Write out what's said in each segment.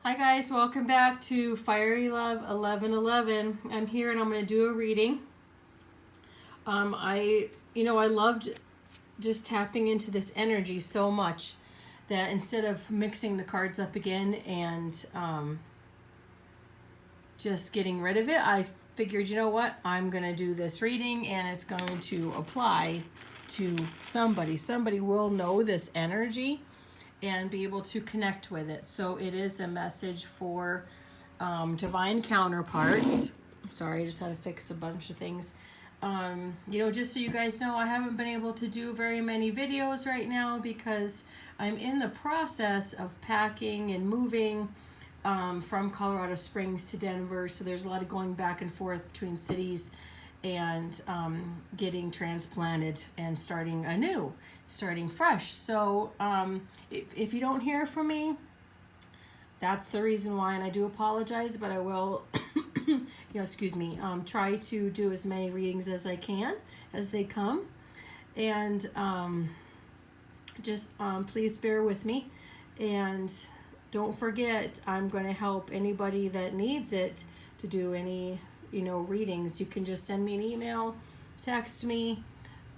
Hi guys, welcome back to Fiery Love 1111. I'm here and I'm going to do a reading. I loved just tapping into this energy so much that instead of mixing the cards up again and just getting rid of it, I figured, you know what, I'm going to do this reading and it's going to apply to somebody. Somebody will know this energy and be able to connect with it. So it is a message for divine counterparts. Sorry, I just had to fix a bunch of things. Just so you guys know, I haven't been able to do very many videos right now because I'm in the process of packing and moving from Colorado Springs to Denver. So there's a lot of going back and forth between cities and getting transplanted and starting anew, starting fresh. So if you don't hear from me, that's the reason why, and I do apologize, but I will, try to do as many readings as I can as they come. And please bear with me. And don't forget, I'm going to help anybody that needs it to do any readings. You can just send me an email, text me,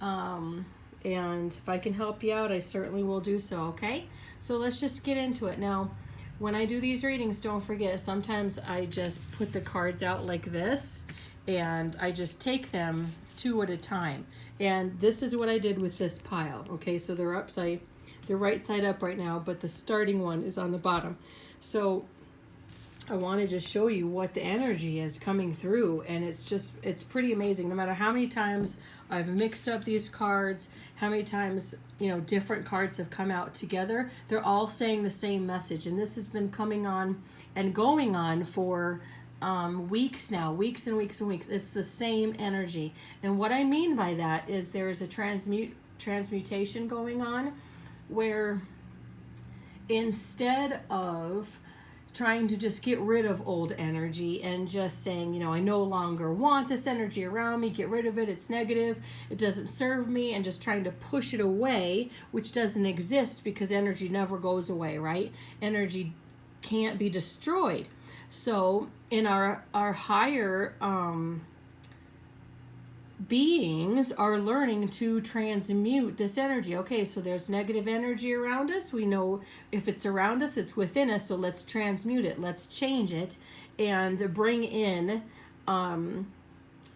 and if I can help you out, I certainly will do so, okay? So let's just get into it. Now, when I do these readings, don't forget, sometimes I just put the cards out like this, and I just take them two at a time. And this is what I did with this pile, okay? So they're right side up right now, but the starting one is on the bottom. So I want to just show you what the energy is coming through, and it's pretty amazing. No matter how many times I've mixed up these cards, how many times different cards have come out together, they're all saying the same message. And this has been coming on and going on for weeks now, weeks and weeks and weeks. It's the same energy. And what I mean by that is there is a transmutation going on, where instead of trying to just get rid of old energy and just saying, I no longer want this energy around me, get rid of it, it's negative, it doesn't serve me, and just trying to push it away, which doesn't exist because energy never goes away, right? Energy can't be destroyed. So in our higher beings are learning to transmute this energy. Okay, so there's negative energy around us. We know if it's around us, it's within us. So let's transmute it. Let's change it and bring in an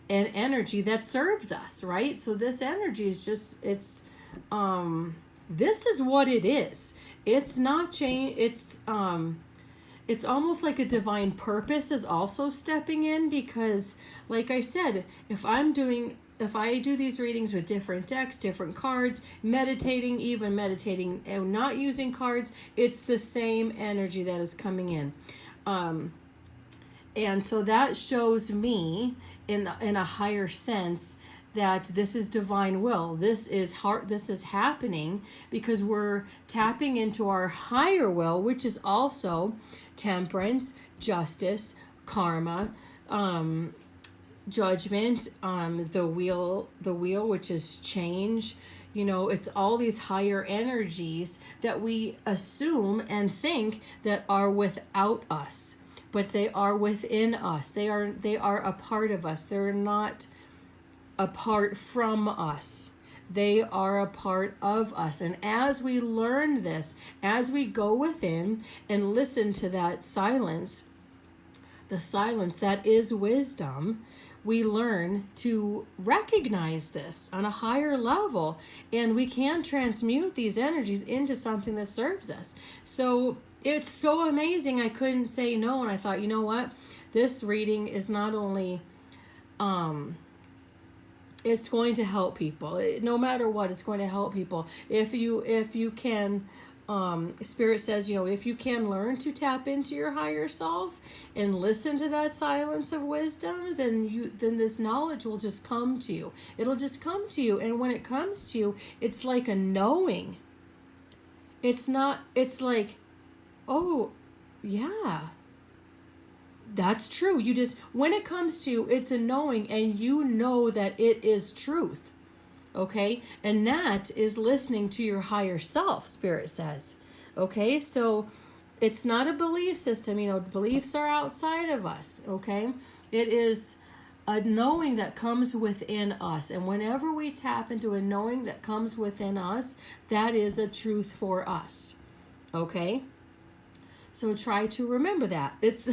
energy that serves us, right? So this energy is just, this is what it is. It's not change. It's almost like a divine purpose is also stepping in, because like I said, if I do these readings with different decks, different cards, meditating and not using cards, it's the same energy that is coming in. And so that shows me in a higher sense that this is divine will. This is happening because we're tapping into our higher will, which is also temperance, justice, karma, judgment, the wheel, which is change. It's all these higher energies that we assume and think that are without us, but they are within us. They are a part of us. They're not apart from us. They are a part of us. And as we learn this, as we go within and listen to that silence, the silence that is wisdom, we learn to recognize this on a higher level, and we can transmute these energies into something that serves us. So it's so amazing. I couldn't say no, and I thought, you know what? This reading is not only it's going to help people. No matter what, it's going to help people. If you can, Spirit says, if you can learn to tap into your higher self and listen to that silence of wisdom, then this knowledge will just come to you. It'll just come to you. And when it comes to you, it's like a knowing. It's like, oh, yeah. That's true. When it comes to you, it's a knowing, and you know that it is truth. Okay? And that is listening to your higher self, Spirit says. Okay? So it's not a belief system. Beliefs are outside of us, okay? It is a knowing that comes within us. And whenever we tap into a knowing that comes within us, that is a truth for us, okay? So try to remember that. It's,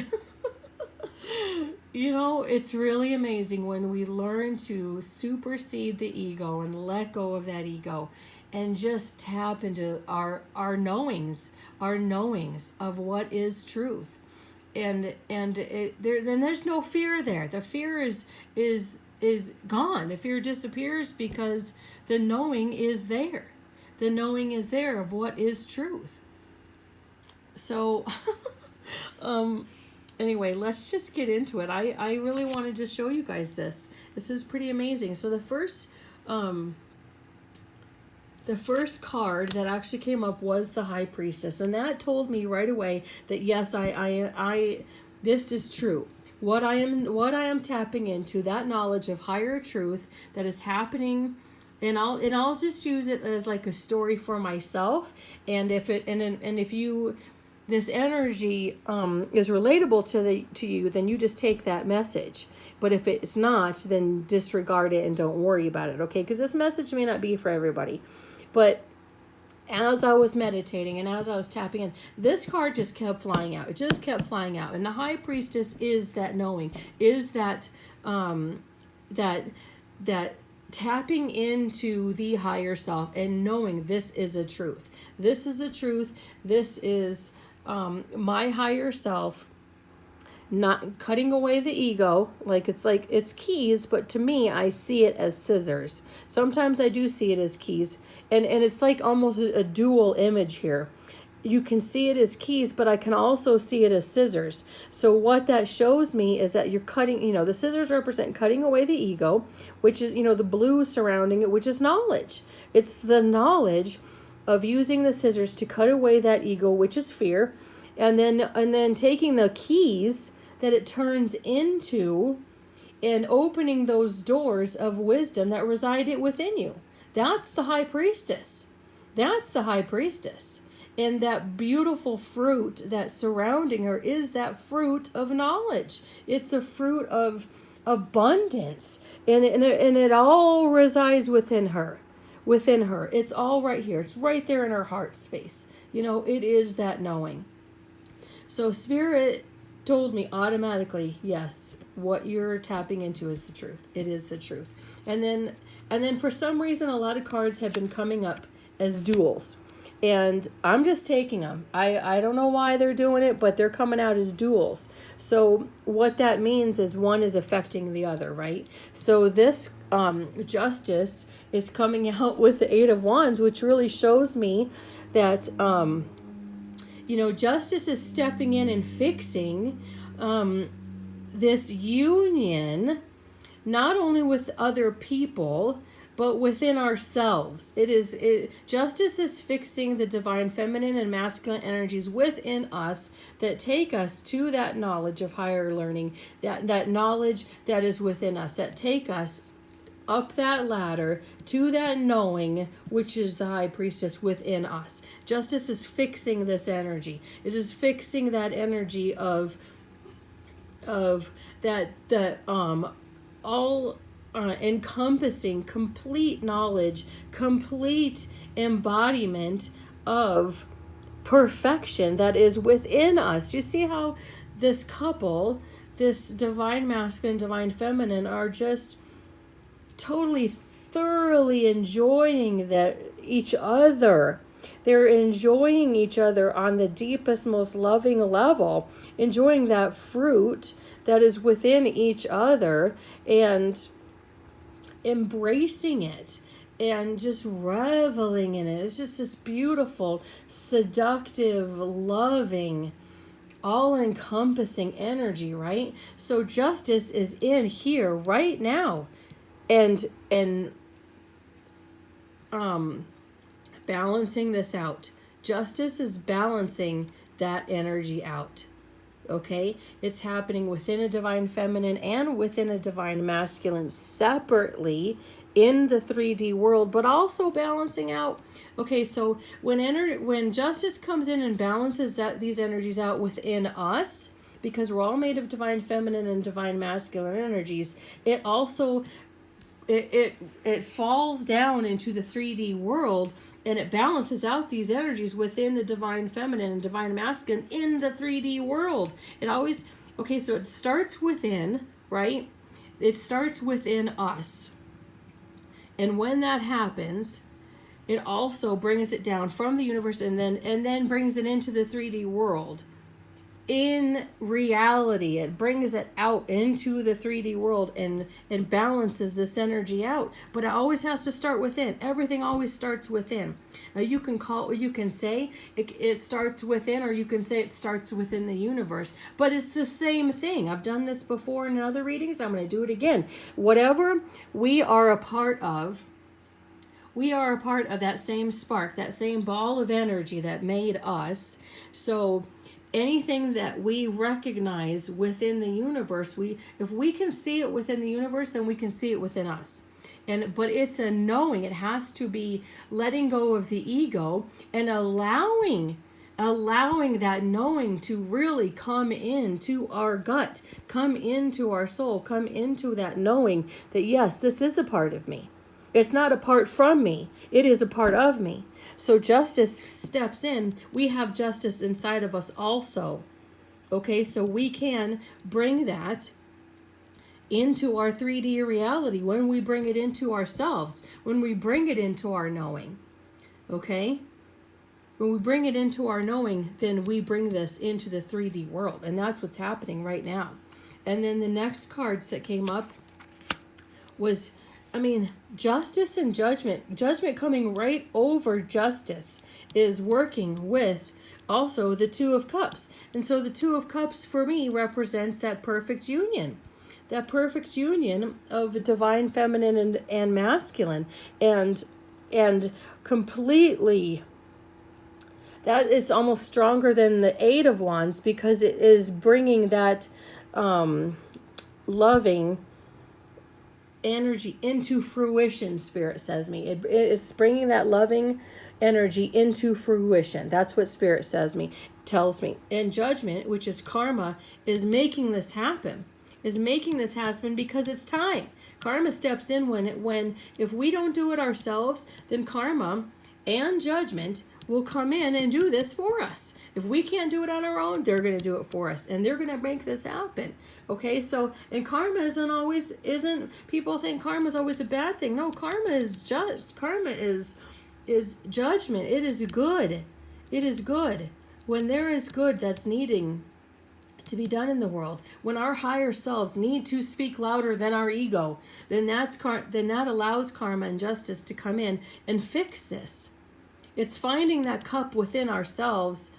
it's really amazing when we learn to supersede the ego and let go of that ego and just tap into our knowings of what is truth. And then there's no fear there. The fear is gone. The fear disappears because the knowing is there. The knowing is there of what is truth. So, anyway, let's just get into it. I really wanted to show you guys this. This is pretty amazing. So the first card that actually came up was the High Priestess, and that told me right away that yes, I this is true. What I am tapping into, that knowledge of higher truth that is happening. And I'll just use it as like a story for myself. And if this energy is relatable to you, then you just take that message. But if it's not, then disregard it and don't worry about it, okay? Because this message may not be for everybody. But as I was meditating and as I was tapping in, this card just kept flying out. It just kept flying out. And the High Priestess is that knowing, is that that tapping into the higher self and knowing this is a truth. This is a truth. This is my higher self, not cutting away the ego. Like it's keys, but to me, I see it as scissors. Sometimes I do see it as keys, and it's like almost a dual image here. You can see it as keys, but I can also see it as scissors. So what that shows me is that you're cutting, the scissors represent cutting away the ego, which is, the blue surrounding it, which is knowledge. It's the knowledge of using the scissors to cut away that ego, which is fear, and then taking the keys that it turns into and opening those doors of wisdom that reside within you. That's the High Priestess. That's the High Priestess. And that beautiful fruit that's surrounding her is that fruit of knowledge. It's a fruit of abundance. And it all resides within her. It's all right here. It's right there in her heart space. It is that knowing. So Spirit told me automatically, yes, what you're tapping into is the truth. It is the truth. And then for some reason, a lot of cards have been coming up as duals. And I'm just taking them. I don't know why they're doing it, but they're coming out as duals. So what that means is one is affecting the other, right? So this Justice is coming out with the Eight of Wands, which really shows me that, Justice is stepping in and fixing this union, not only with other people, but within ourselves. Justice is fixing the divine feminine and masculine energies within us that take us to that knowledge of higher learning, that knowledge that is within us, that take us up that ladder to that knowing, which is the High Priestess within us. Justice is fixing this energy. It is fixing that energy of that all encompassing complete knowledge, complete embodiment of perfection that is within us. You see how this couple, this divine masculine, divine feminine, are just totally thoroughly enjoying each other. They're enjoying each other on the deepest, most loving level, enjoying that fruit that is within each other and embracing it and just reveling in it. It's just this beautiful, seductive, loving, all-encompassing energy, right? So Justice is in here right now and balancing this out. Justice is balancing that energy out. Okay, it's happening within a divine feminine and within a divine masculine separately in the 3D world, but also balancing out. Okay, so when justice comes in and balances these energies out within us, because we're all made of divine feminine and divine masculine energies, it also it falls down into the 3D world, and it balances out these energies within the divine feminine and divine masculine in the 3D world. It always, okay, so it starts within, right? It starts within us. And when that happens, it also brings it down from the universe and then brings it into the 3D world. In reality, it brings it out into the 3D world and balances this energy out. But it always has to start within. Everything always starts within. Now you can say it starts within, or you can say it starts within the universe. But it's the same thing. I've done this before in other readings. I'm going to do it again. Whatever we are a part of, we are a part of that same spark, that same ball of energy that made us. So anything that we recognize within the universe, if we can see it within the universe, then we can see it within us. But it's a knowing. It has to be letting go of the ego and allowing that knowing to really come into our gut, come into our soul, come into that knowing that yes, this is a part of me. It's not apart from me. It is a part of me. So justice steps in. We have justice inside of us also. Okay, so we can bring that into our 3D reality when we bring it into ourselves, when we bring it into our knowing. Okay? When we bring it into our knowing, then we bring this into the 3D world. And that's what's happening right now. And then the next cards that came up was, justice and judgment. Judgment coming right over justice is working with also the Two of Cups. And so the Two of Cups for me represents that perfect union. That perfect union of divine feminine and masculine. And completely, that is almost stronger than the Eight of Wands, because it is bringing that loving energy into fruition, Spirit says me. It's bringing that loving energy into fruition. That's what Spirit tells me. And judgment, which is karma, is making this happen. Because it's time. Karma steps in when if we don't do it ourselves, then karma and judgment will come in and do this for us. If we can't do it on our own, they're going to do it for us, and they're going to make this happen. Okay, so, and karma isn't, people think karma is always a bad thing. No, karma is karma is judgment. It is good. It is good. When there is good that's needing to be done in the world, when our higher selves need to speak louder than our ego, then that allows karma and justice to come in and fix this. It's finding that cup within ourselves.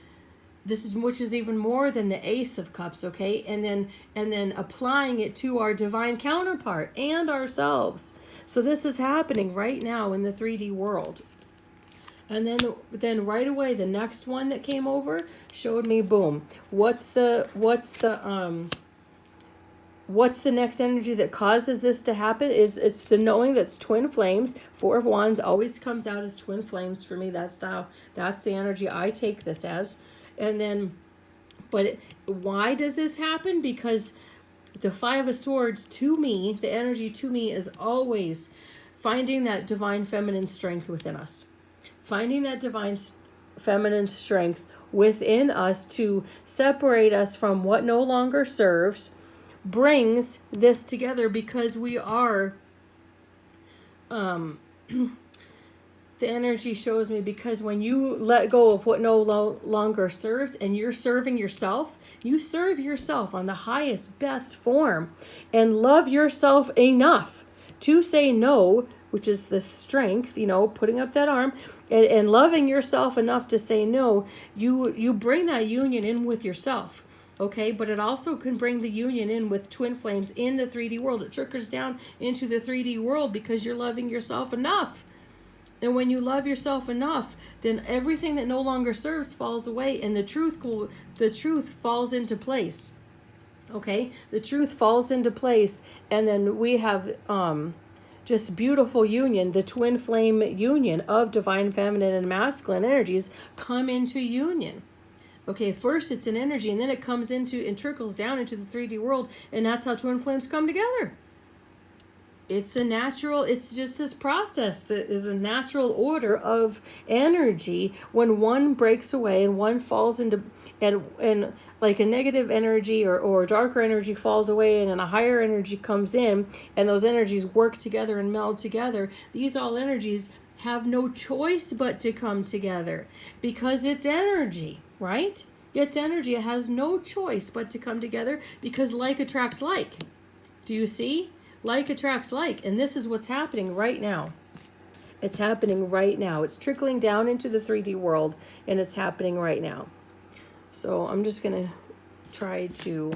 Which is even more than the Ace of Cups, okay? And then applying it to our divine counterpart and ourselves. So this is happening right now in the 3D world. And then right away, the next one that came over showed me, boom. What's the next energy that causes this to happen? It's the knowing that's twin flames. Four of Wands always comes out as twin flames for me. That's the energy I take this as. And then, why does this happen? Because the Five of Swords to me, the energy to me is always finding that divine feminine strength within us. Finding that divine feminine strength within us to separate us from what no longer serves brings this together, because we are, the energy shows me, because when you let go of what no longer serves and you're serving yourself, you serve yourself on the highest, best form and love yourself enough to say no, which is the strength, putting up that arm and loving yourself enough to say no. You bring that union in with yourself. Okay, but it also can bring the union in with twin flames in the 3D world. It trickles down into the 3D world because you're loving yourself enough. And when you love yourself enough, then everything that no longer serves falls away, and the truth falls into place. Okay? The truth falls into place, and then we have just beautiful union, the twin flame union of divine feminine and masculine energies come into union. Okay, first it's an energy, and then it comes into and trickles down into the 3D world, and that's how twin flames come together. It's just this process that is a natural order of energy. When one breaks away and one falls into, and like a negative energy or darker energy falls away, and then a higher energy comes in, and those energies work together and meld together, these all energies have no choice but to come together because it's energy, right? It's energy. It has no choice but to come together because like attracts like. Do you see? Like attracts like. And this is what's happening right now. It's happening right now. It's trickling down into the 3D world, and it's happening right now. So I'm just going to try to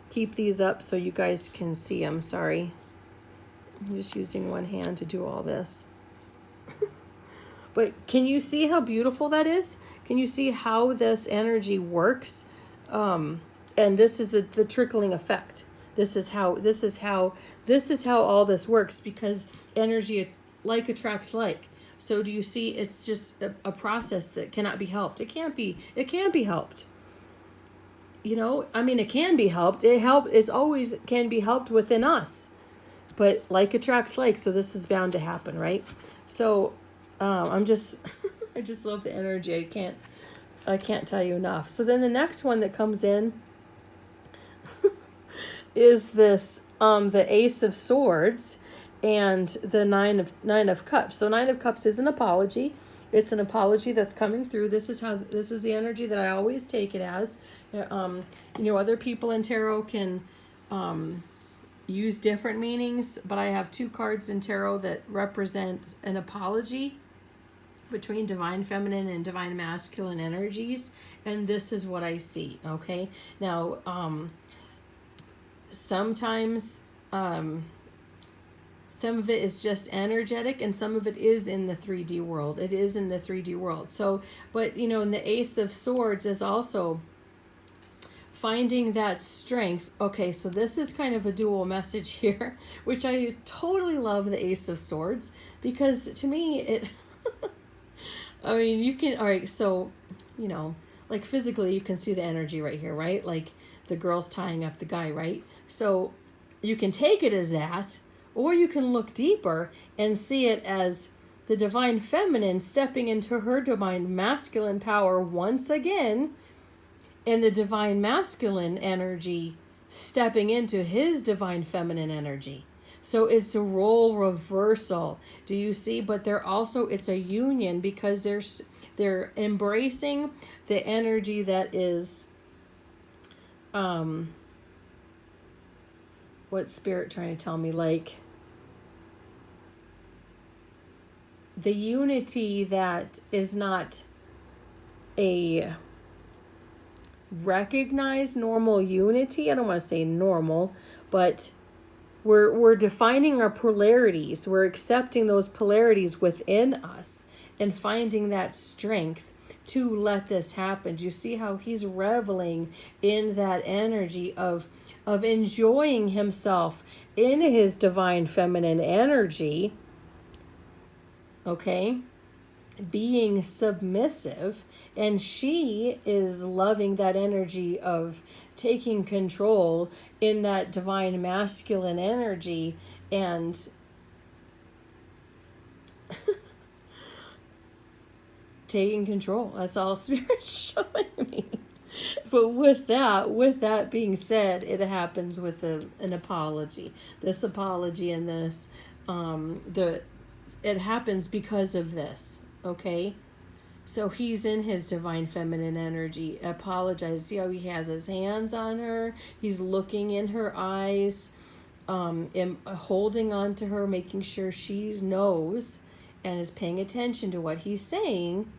keep these up so you guys can see them. Sorry. I'm just using one hand to do all this. But can you see how beautiful that is? Can you see how this energy works? And this is the trickling effect. This is how all this works, because energy like attracts like. So do you see? It's just a process that cannot be helped. It can't be helped. You know, I mean, it can be helped. It always can be helped within us. But like attracts like, so this is bound to happen, right? So I just love the energy. I can't tell you enough. So then the next one that comes in is this the Ace of Swords and the Nine of Cups. So Nine of Cups is an apology. It's an apology that's coming through. This is the energy that I always take it as. Other people in tarot can use different meanings, but I have 2 cards in tarot that represent an apology between divine feminine and divine masculine energies, and this is what I see. Okay, now sometimes some of it is just energetic, and some of it is in the 3D world. It is in the 3D world. So, but in the Ace of Swords is also finding that strength. Okay, so this is kind of a dual message here, which I totally love the Ace of Swords, because to me it I mean, you can, all right, so like physically you can see the energy right here, right? Like the girl's tying up the guy, right? So you can take it as that, or you can look deeper and see it as the divine feminine stepping into her divine masculine power once again, and the divine masculine energy stepping into his divine feminine energy. So it's a role reversal. Do you see? But it's a union, because they're embracing the energy that is what's Spirit trying to tell me? Like the unity that is not a recognized normal unity. I don't want to say normal, but we're defining our polarities. We're accepting those polarities within us and finding that strength to let this happen. Do you see how he's reveling in that energy of enjoying himself in his divine feminine energy? Okay? Being submissive, and she is loving that energy of taking control in that divine masculine energy, and taking control. That's all Spirit's showing me. But with that being said, it happens with an apology. This apology and this it happens because of this. Okay, so he's in his divine feminine energy. Apologize. See how he has his hands on her? He's looking in her eyes, and holding on to her, making sure she knows and is paying attention to what he's saying.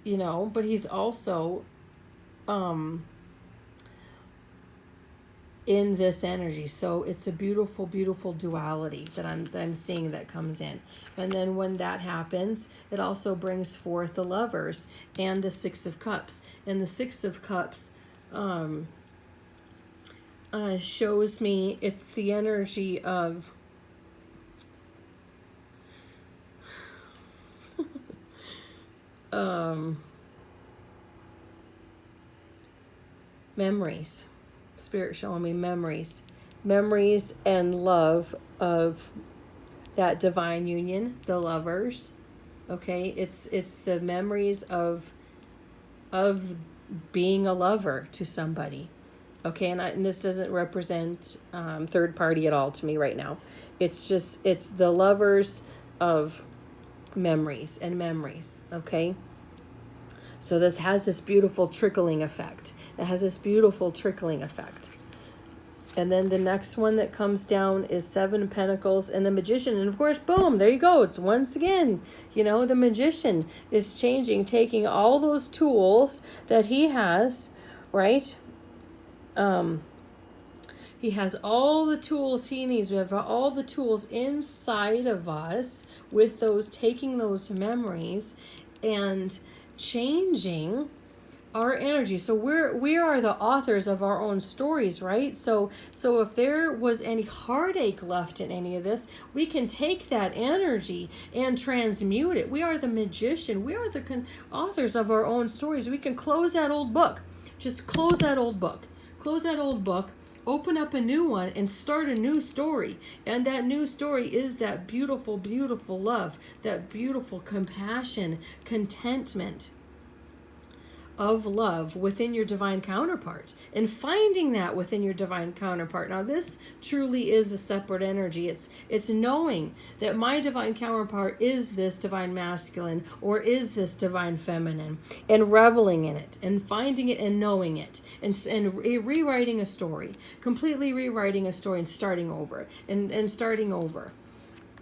But he's also in this energy. So it's a beautiful, beautiful duality that I'm seeing that comes in. And then when that happens, it also brings forth the Lovers and the Six of Cups. And the Six of Cups shows me it's the energy of memories. Spirit showing me memories. Memories and love of that divine union, the lovers. Okay, it's the memories of being a lover to somebody. Okay, and this doesn't represent third party at all to me right now. It's the lovers of memories and memories. Okay, so this has this beautiful trickling effect. It has this beautiful trickling effect. And then the next one that comes down is 7 Pentacles and the Magician. And of course, boom, there you go. It's once again, the Magician is changing, taking all those tools that he has, right? He has all the tools he needs. We have all the tools inside of us with taking those memories and changing our energy. So we are the authors of our own stories, right? So if there was any heartache left in any of this, we can take that energy and transmute it. We are the magician. We are the authors of our own stories. We can close that old book. Just close that old book. Close that old book. Open up a new one and start a new story. And that new story is that beautiful, beautiful love, that beautiful compassion, contentment of love within your divine counterpart, and finding that within your divine counterpart. Now this truly is a separate energy. It's knowing that my divine counterpart is this divine masculine or is this divine feminine, and reveling in it and finding it and knowing it, and rewriting a story, completely rewriting a story and starting over and starting over.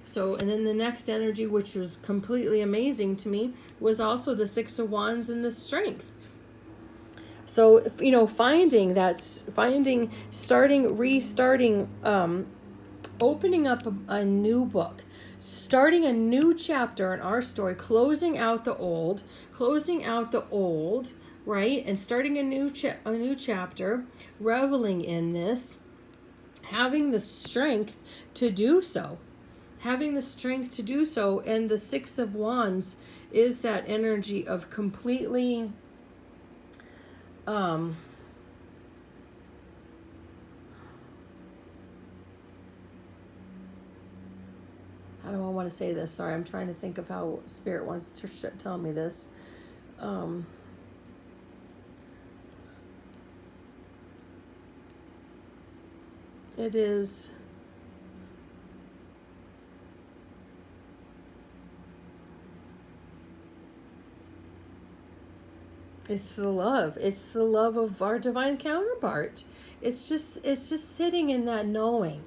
So, and then the next energy, which was completely amazing to me, was also the 6 of Wands and the Strength. So, restarting, opening up a new book, starting a new chapter in our story, closing out the old, right? And starting a new chapter, reveling in this, having the strength to do so. And the 6 of Wands is that energy of completely how do I want to say this? Sorry, I'm trying to think of how Spirit wants to tell me this. It is... It's the love. It's the love of our divine counterpart. It's just sitting in that knowing.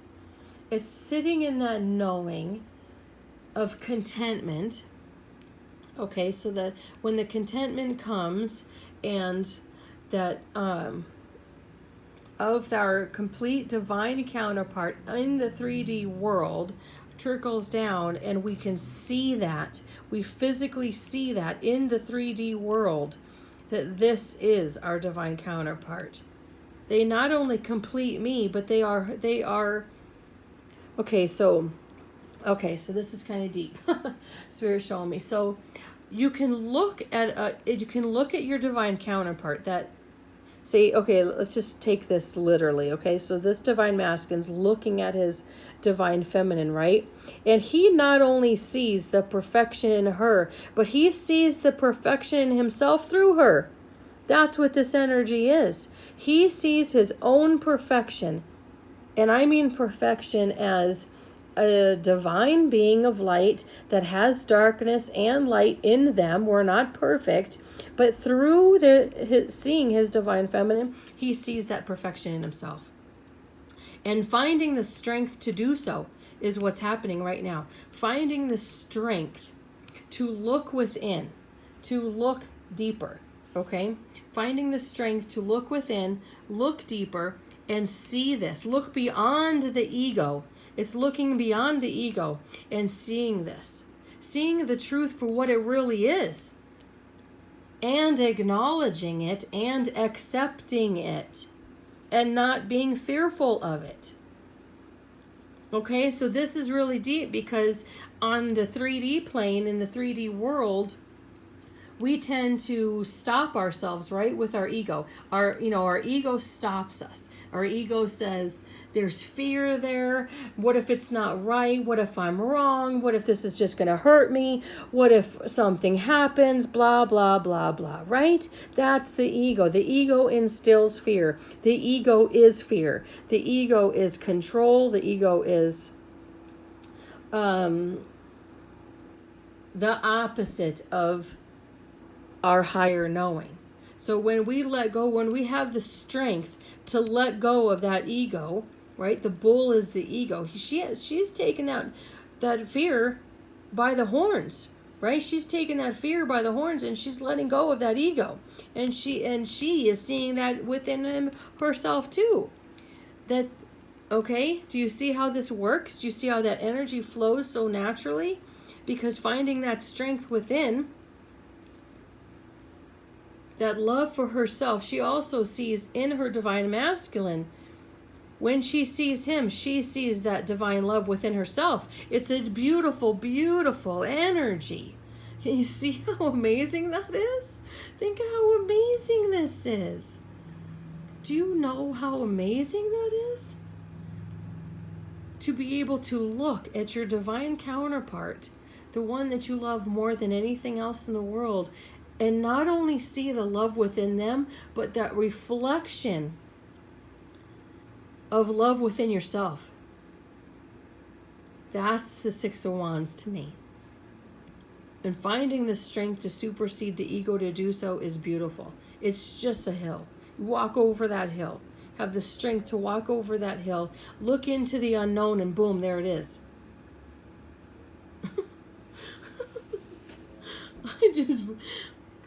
It's sitting in that knowing of contentment. Okay, so that when the contentment comes and that of our complete divine counterpart in the 3D world trickles down, and we can see that. We physically see that in the 3D world, that this is our divine counterpart. They not only complete me, but they are okay, so this is kind of deep. Spirit showing me. So you can look at your divine counterpart that say, okay, let's just take this literally, okay? So this divine masculine's looking at his divine feminine, right? And he not only sees the perfection in her, but he sees the perfection in himself through her. That's what this energy is. He sees his own perfection. And I mean perfection as a divine being of light that has darkness and light in them. We're not perfect. But through seeing his divine feminine, he sees that perfection in himself. And finding the strength to do so is what's happening right now. Finding the strength to look within, to look deeper, okay? Finding the strength to look within, look deeper, and see this. Look beyond the ego. It's looking beyond the ego and seeing this. Seeing the truth for what it really is. And acknowledging it and accepting it. and not being fearful of it. Okay, so this is really deep, because on the 3D plane, in the 3D world, we tend to stop ourselves, right, with our ego. Our ego stops us. Our ego says, there's fear there. What if it's not right? What if I'm wrong? What if this is just going to hurt me? What if something happens? Blah, blah, blah, blah, right? That's the ego. The ego instills fear. The ego is fear. The ego is control. The ego is the opposite of our higher knowing. So when we let go, when we have the strength to let go of that ego, right? The bull is the ego. She's taken that fear by the horns, right? She's taken that fear by the horns, and she's letting go of that ego. And she is seeing that within him herself too. That, okay, do you see how this works? Do you see how that energy flows so naturally? Because finding that strength within, that love for herself, she also sees in her divine masculine. When she sees him, she sees that divine love within herself. It's a beautiful, beautiful energy. Can you see how amazing that is? Think how amazing this is. Do you know how amazing that is? To be able to look at your divine counterpart, the one that you love more than anything else in the world, and not only see the love within them, but that reflection of love within yourself. That's the Six of Wands to me. And finding the strength to supersede the ego to do so is beautiful. It's just a hill. You walk over that hill. Have the strength to walk over that hill. Look into the unknown, and boom, there it is.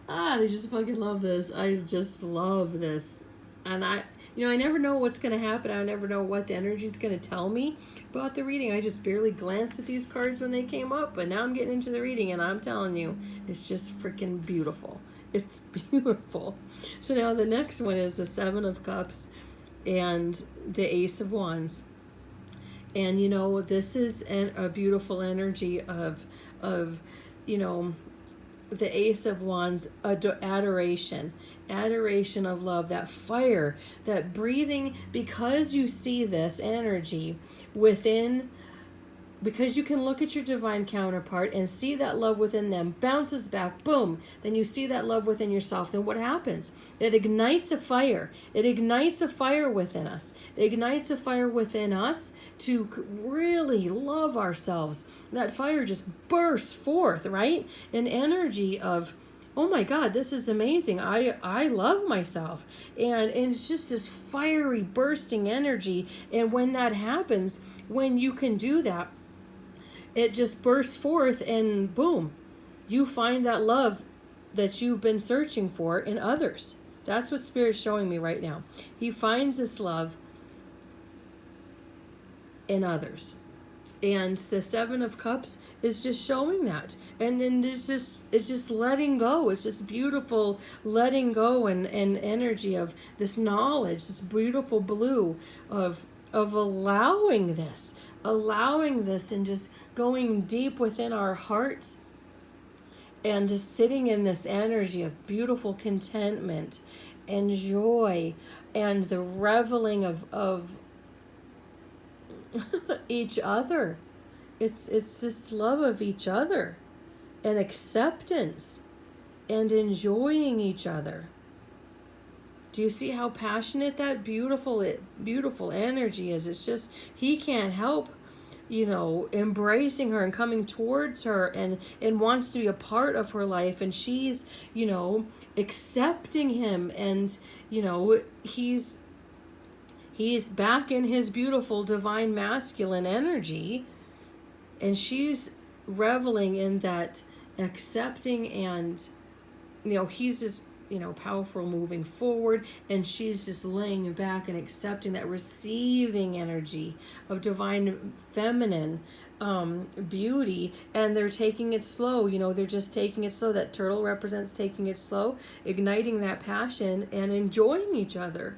I just fucking love this. I just love this. And I never know what's going to happen. I never know what the energy is going to tell me about the reading. I just barely glanced at these cards when they came up, but now I'm getting into the reading, and I'm telling you, it's just freaking beautiful. It's beautiful. So now the next one is the Seven of Cups and the Ace of Wands. And, this is a beautiful energy of the Ace of Wands, adoration of love, that fire, that breathing, because you see this energy within, because you can look at your divine counterpart and see that love within them, bounces back, boom, then you see that love within yourself. Then what happens? It ignites a fire. It ignites a fire within us. It ignites a fire within us to really love ourselves. That fire just bursts forth, right? An energy of, oh my God, this is amazing. I love myself. And it's just this fiery bursting energy. And when that happens, when you can do that, it just bursts forth, and boom, you find that love that you've been searching for in others. That's what Spirit's showing me right now. He finds this love in others. And the Seven of Cups is just showing that. And then it's just letting go. It's just beautiful letting go and energy of this knowledge, this beautiful blue of allowing this and just going deep within our hearts and just sitting in this energy of beautiful contentment and joy and the reveling of each other. It's this love of each other and acceptance and enjoying each other. Do you see how passionate that beautiful energy is? It's just, he can't help, embracing her and coming towards her and wants to be a part of her life. And she's, accepting him. And, he's back in his beautiful divine masculine energy. And she's reveling in that accepting, and, he's just, powerful moving forward, and she's just laying back and accepting that receiving energy of divine feminine beauty. And they're taking it slow, they're just taking it slow. That turtle represents taking it slow, igniting that passion and enjoying each other.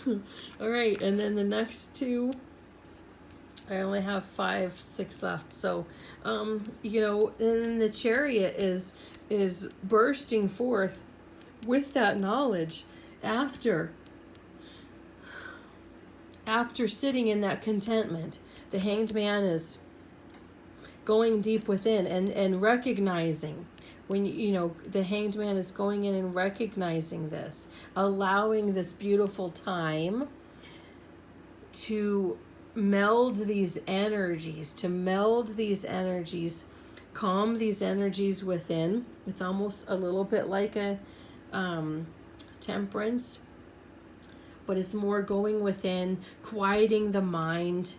All right, and then the next two, I only have 5, 6 left. So, and the chariot is bursting forth with that knowledge after sitting in that contentment. The Hanged Man is going deep within and recognizing when the Hanged Man is going in and recognizing this, allowing this beautiful time to meld these energies, calm these energies within. It's almost a little bit like a temperance, but it's more going within, quieting the mind,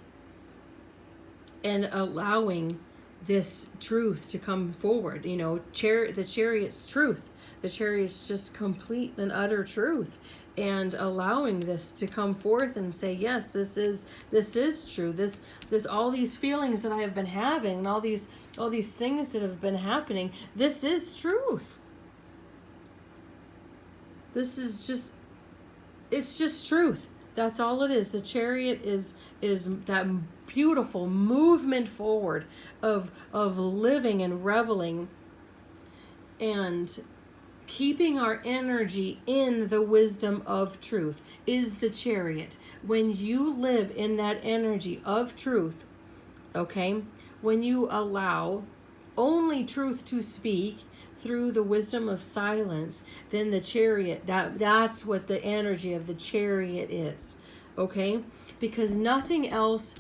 and allowing this truth to come forward. The chariot's truth. The chariot's just complete and utter truth, and allowing this to come forth and say, yes, this is true. This all these feelings that I have been having, and all these things that have been happening, this is truth. This is just, it's just truth. That's all it is. The chariot is that beautiful movement forward of living and reveling and keeping our energy in the wisdom of truth is the chariot. When you live in that energy of truth, okay, when you allow only truth to speak through the wisdom of silence, then the chariot, that's what the energy of the chariot is, okay? Because nothing else,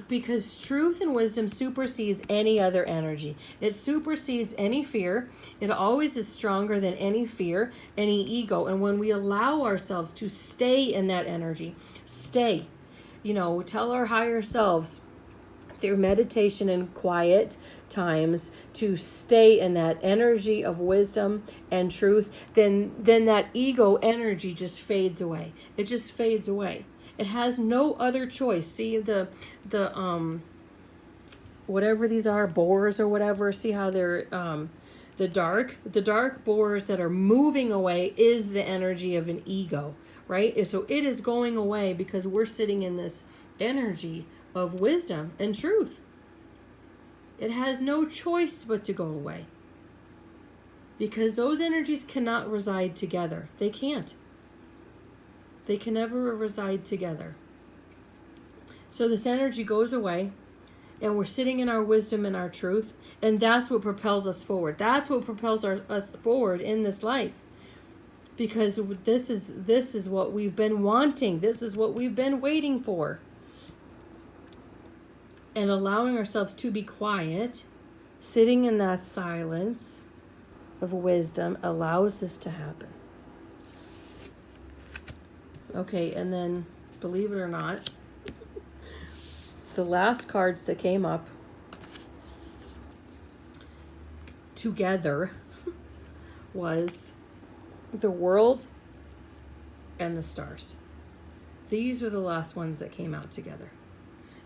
because truth and wisdom supersedes any other energy. It supersedes any fear. It always is stronger than any fear, any ego. And when we allow ourselves to stay in that energy, tell our higher selves through meditation and quiet times to stay in that energy of wisdom and truth, then that ego energy just fades away. It just fades away. It has no other choice. See the whatever these are, boars or whatever, see how they're the dark boars that are moving away is the energy of an ego, right? So it is going away because we're sitting in this energy of wisdom and truth. It has no choice but to go away, because those energies cannot reside together. They can't. They can never reside together. So this energy goes away, and we're sitting in our wisdom and our truth, and that's what propels us forward. That's what propels us forward in this life, because this is what we've been wanting. This is what we've been waiting for. And allowing ourselves to be quiet, sitting in that silence of wisdom, allows this to happen. Okay, and then, believe it or not, the last cards that came up together was the world and the stars. These are the last ones that came out together.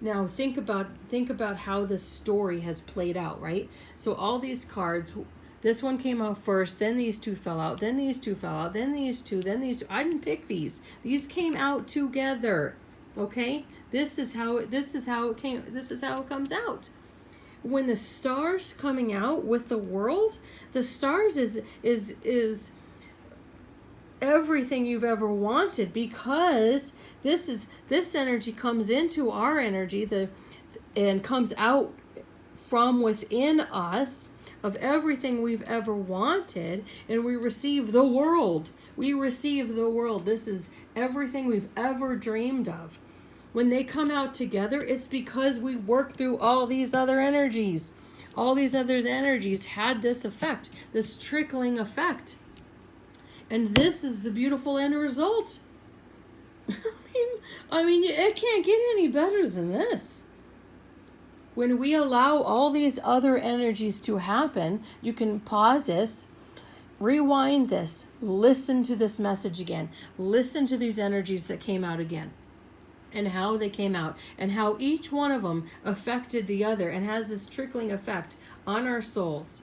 Now think about how this story has played out, right? So all these cards, this one came out first, then these two fell out, then these two fell out, then these two, then these two. I didn't pick these. These came out together. Okay? This is how it came. This is how it comes out. When the stars coming out with the world, the stars is everything you've ever wanted, because this energy comes into our energy and comes out from within us of everything we've ever wanted, and we receive the world. This is everything we've ever dreamed of. When they come out together, it's because we work through all these other energies. All these other energies had this effect, this trickling effect. And this is the beautiful end result. I mean, it can't get any better than this. When we allow all these other energies to happen, you can pause this, rewind this, listen to this message again, listen to these energies that came out again, and how they came out, and how each one of them affected the other and has this trickling effect on our souls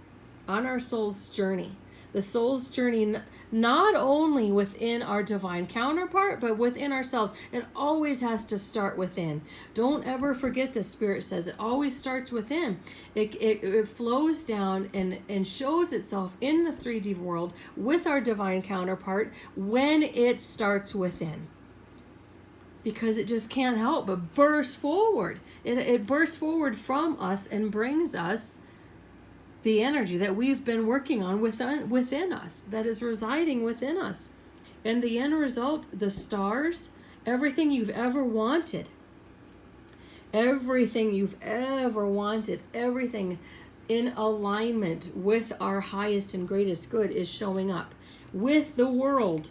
journey. The soul's journey, not only within our divine counterpart, but within ourselves. It always has to start within. Don't ever forget this. Spirit says it always starts within. It flows down and shows itself in the 3D world with our divine counterpart when it starts within. Because it just can't help but burst forward. It bursts forward from us and brings us the energy that we've been working on within us, that is residing within us. And the end result, the stars, everything you've ever wanted, everything in alignment with our highest and greatest good is showing up with the world.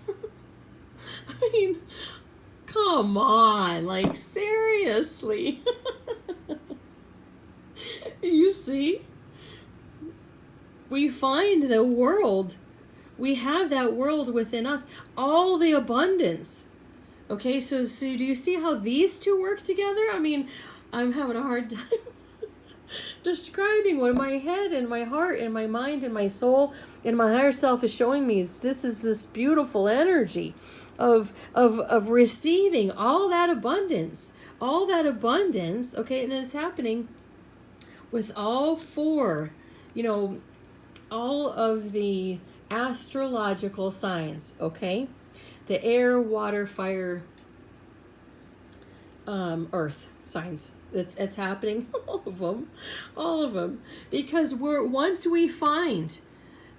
I mean, come on, like seriously. You see? We find the world. We have that world within us. All the abundance. Okay, so do you see how these two work together? I mean, I'm having a hard time describing what my head and my heart and my mind and my soul and my higher self is showing me. This is this beautiful energy of receiving all that abundance. Okay, and it's happening with all four, all of the astrological signs, okay? The air, water, fire, earth signs. It's happening, all of them. Because once we find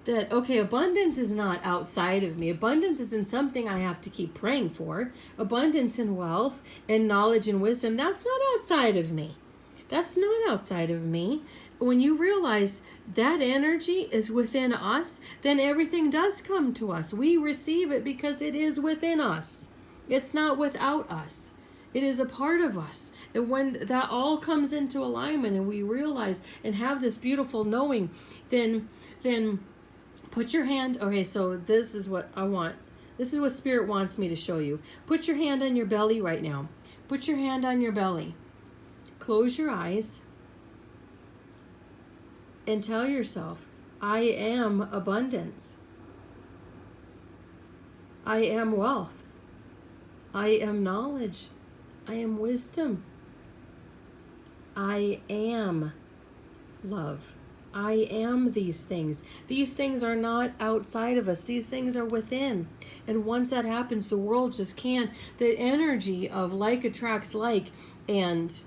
that, okay, abundance is not outside of me. Abundance isn't something I have to keep praying for. Abundance and wealth and knowledge and wisdom, that's not outside of me. That's not outside of me. When you realize that energy is within us, then everything does come to us. We receive it because it is within us. It's not without us. It is a part of us. And when that all comes into alignment and we realize and have this beautiful knowing, then put your hand, okay, so this is what I want. This is what Spirit wants me to show you. Put your hand on your belly right now. Put your hand on your belly. Close your eyes. And tell yourself, I am abundance. I am wealth. I am knowledge. I am wisdom. I am love. I am these things. These things are not outside of us. These things are within. And once that happens, the world just can't. The energy of like attracts like, and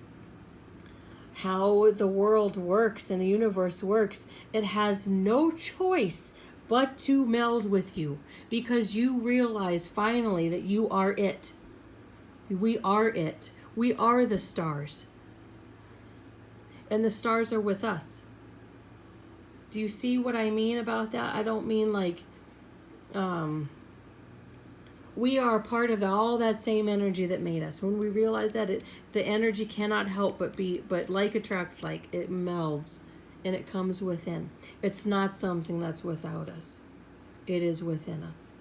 how the world works and the universe works, it has no choice but to meld with you, because you realize finally that you are it. We are it. We are the stars. And the stars are with us. Do you see what I mean about that? I don't mean like we are part of all that same energy that made us. When we realize that the energy cannot help but like attracts like, it melds and it comes within. It's not something that's without us. It is within us.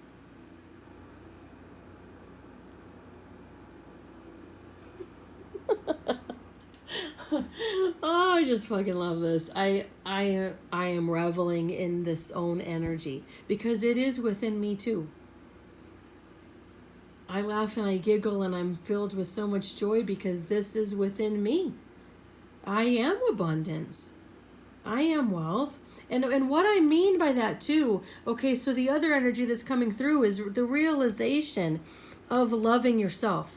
Oh, I just fucking love this. I am reveling in this own energy because it is within me too. I laugh and I giggle and I'm filled with so much joy because this is within me. I am abundance. I am wealth. And what I mean by that too, okay, so the other energy that's coming through is the realization of loving yourself.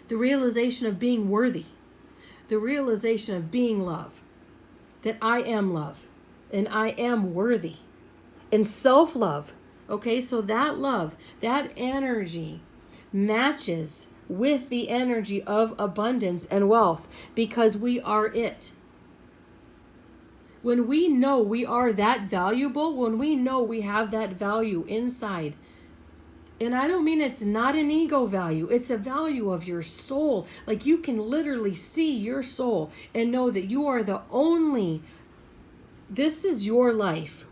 The realization of being worthy. The realization of being love. That I am love. And I am worthy. And self-love. Okay, so that love, that energy matches with the energy of abundance and wealth because we are it. When we know we are that valuable, when we know we have that value inside, and I don't mean it's not an ego value, it's a value of your soul. Like you can literally see your soul and know that you are the only, this is your life.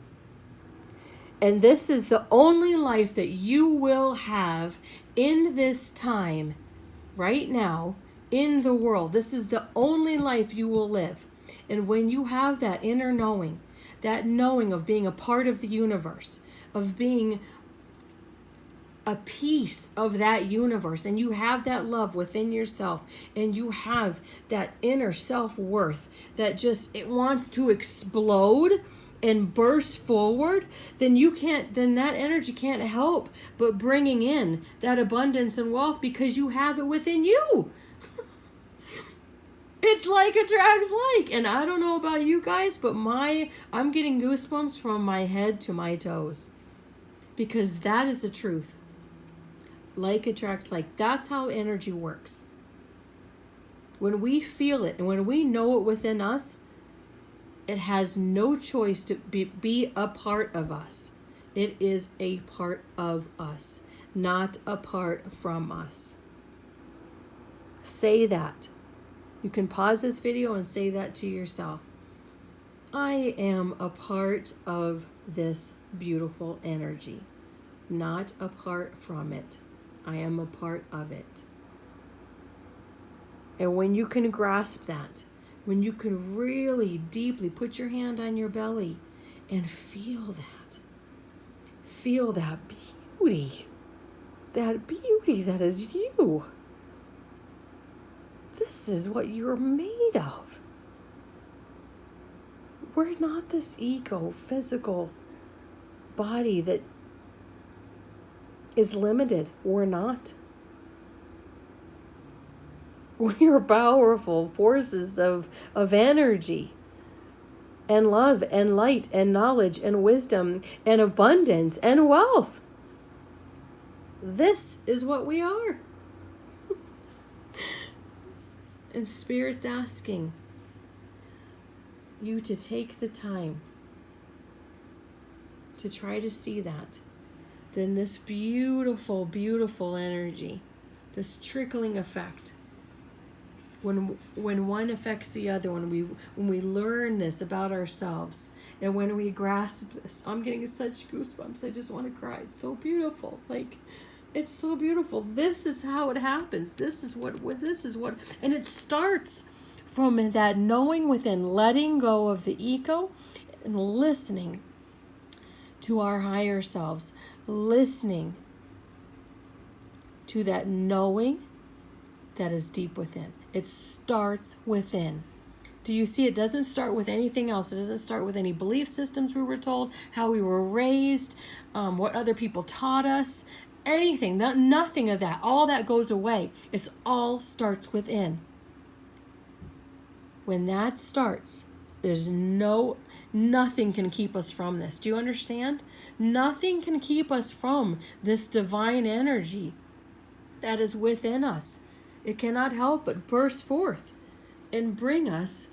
And this is the only life that you will have in this time, right now, in the world. This is the only life you will live. And when you have that inner knowing that knowing of being a part of the universe, of being a piece of that universe, and you have that love within yourself, and you have that inner self-worth that just, it wants to explode and burst forward, then that energy can't help but bringing in that abundance and wealth because you have it within you. It's like attracts like. And I don't know about you guys, but I'm getting goosebumps from my head to my toes, because that is the truth. Like attracts like. That's how energy works. When we feel it and when we know it within us, it has no choice to be a part of us. It is a part of us, not apart from us. Say that. You can pause this video and say that to yourself. I am a part of this beautiful energy, not apart from it. I am a part of it. And when you can grasp that, when you can really deeply put your hand on your belly and feel that beauty that is you. This is what you're made of. We're not this ego, physical body that is limited. We're not. We are powerful forces of energy and love and light and knowledge and wisdom and abundance and wealth. This is what we are. And Spirit's asking you to take the time to try to see that. Then this beautiful, beautiful energy, this trickling effect, when one affects the other, when we learn this about ourselves, and when we grasp this, I'm getting such goosebumps. I just want to cry. It's so beautiful. Like, it's so beautiful. This is how it happens. This is what, and it starts from that knowing within, letting go of the ego and listening to our higher selves, listening to that knowing that is deep within. It starts within. Do you see? It doesn't start with anything else. It doesn't start with any belief systems we were told, how we were raised, what other people taught us, anything. Nothing of that. All that goes away. It's all starts within. When that starts, there's nothing can keep us from this. Do you understand? Nothing can keep us from this divine energy that is within us. It cannot help but burst forth and bring us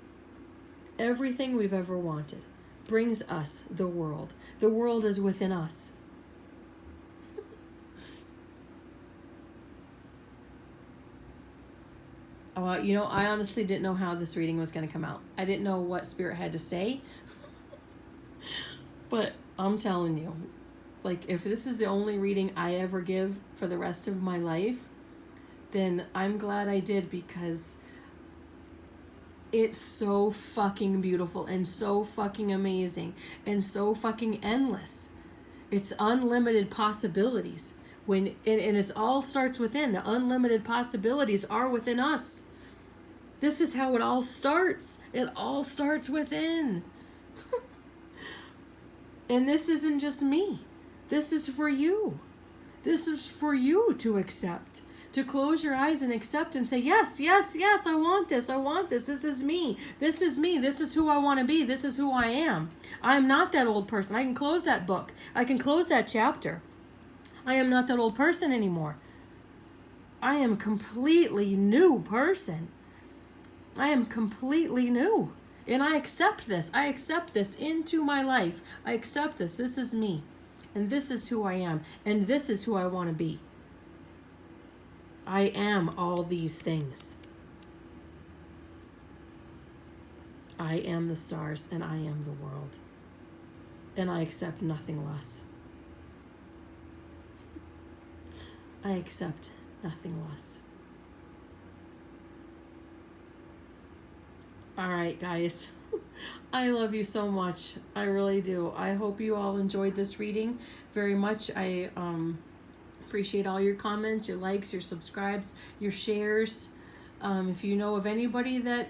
everything we've ever wanted. Brings us the world. The world is within us. I honestly didn't know how this reading was going to come out. I didn't know what Spirit had to say. But I'm telling you, like, if this is the only reading I ever give for the rest of my life, then I'm glad I did, because it's so fucking beautiful and so fucking amazing and so fucking endless. It's unlimited possibilities. And it all starts within. The unlimited possibilities are within us. This is how it all starts. It all starts within. And this isn't just me. This is for you. This is for you to accept. To close your eyes and accept and say, yes, yes, yes, I want this. I want this. This is me. This is me. This is who I want to be. This is who I am. I'm not that old person. I can close that book. I can close that chapter. I am not that old person anymore. I am a completely new person. I am completely new. And I accept this. I accept this into my life. I accept this. This is me. And this is who I am. And this is who I want to be. I am all these things. I am the stars and I am the world. And I accept nothing less. I accept nothing less. All right, guys. I love you so much. I really do. I hope you all enjoyed this reading very much. I appreciate all your comments, your likes, your subscribes, your shares. If you know of anybody that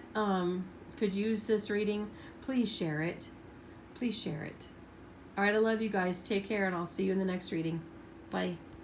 could use this reading, please share it. Please share it. All right, I love you guys. Take care, and I'll see you in the next reading. Bye.